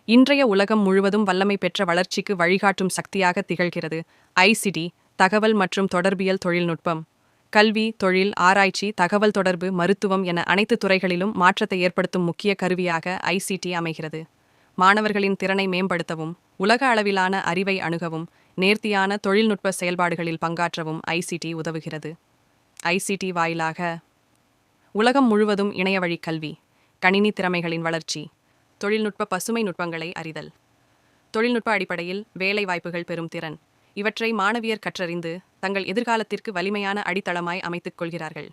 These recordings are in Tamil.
இன்றைய உலகம் முழுவதும் வல்லமை பெற்ற வளர்ச்சிக்கு வழிகாட்டும் சக்தியாக திகழ்கிறது. ஐசிடி, தகவல் மற்றும் தொடர்பியல் தொழில்நுட்பம். கல்வி, தொழில், ஆராய்ச்சி, தகவல் தொடர்பு, மருத்துவம் என அனைத்து துறைகளிலும் மாற்றத்தை ஏற்படுத்தும் முக்கிய கருவியாக ஐசிடி அமைகிறது. மாணவர்களின் திறனை மேம்படுத்தவும், உலக அளவிலான அறிவை அணுகவும், நேர்த்தியான தொழில்நுட்ப செயல்பாடுகளில் பங்காற்றவும் ஐசிடி உதவுகிறது. ஐசிடி வாயிலாக உலகம் முழுவதும் இணையவழி கல்வி, கணினி திறமைகளின் வளர்ச்சி, தொழில்நுட்ப பசுமை நுட்பங்களை அறிதல், தொழில்நுட்ப அடிப்படையில் வேலை வாய்ப்புகள் பெறும் திறன், இவற்றை மாணவியர் கற்றறிந்து தங்கள் எதிர்காலத்திற்கு வலிமையான அடித்தளமாய் அமைத்துக் கொள்கிறார்கள்.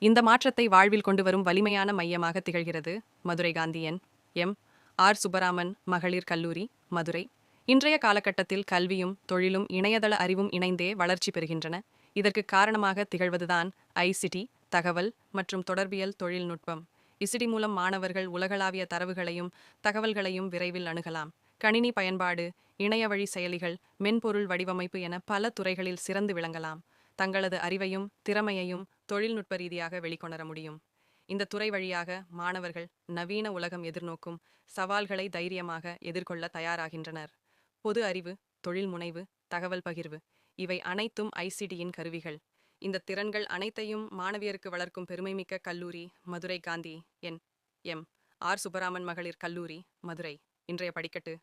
இந்த மாற்றத்தை வாழ்வில் கொண்டுவரும் வலிமையான மையமாக திகழ்கிறது மதுரை காந்தியன் எம். ஆர். சுப்பராமன் மகளிர் கல்லூரி, மதுரை. இன்றைய காலகட்டத்தில் கல்வியும் தொழிலும் இணையதள அறிவும் இணைந்தே வளர்ச்சி பெறுகின்றன. இதற்கு காரணமாக திகழ்வதுதான் ஐசிடி, தகவல் மற்றும் தொடர்பியல் தொழில்நுட்பம். இசிடி மூலம் மாணவர்கள் உலகளாவிய தரவுகளையும் தகவல்களையும் விரைவில் அணுகலாம். கணினி பயன்பாடு, இணையவழி செயலிகள், மென்பொருள் வடிவமைப்பு என பல துறைகளில் சிறந்து விளங்கலாம். தங்களது அறிவையும் திறமையையும் தொழில்நுட்ப ரீதியாக வெளிக்கொணர முடியும். இந்த துறை வழியாக மாணவர்கள் நவீன உலகம் எதிர்நோக்கும் சவால்களை தைரியமாக எதிர்கொள்ள தயாராகின்றனர். பொது அறிவு, தொழில் முனைவு, தகவல் பகிர்வு இவை அனைத்தும் ஐசிடியின் கருவிகள். இந்த திறன்கள் அனைத்தையும் மாணவியருக்கு வளர்க்கும் பெருமைமிக்க கல்லூரி மதுரை காந்தி என். எம். ஆர். சுப்பராமன் மகளிர் கல்லூரி, மதுரை. இன்றைய படிக்கட்டு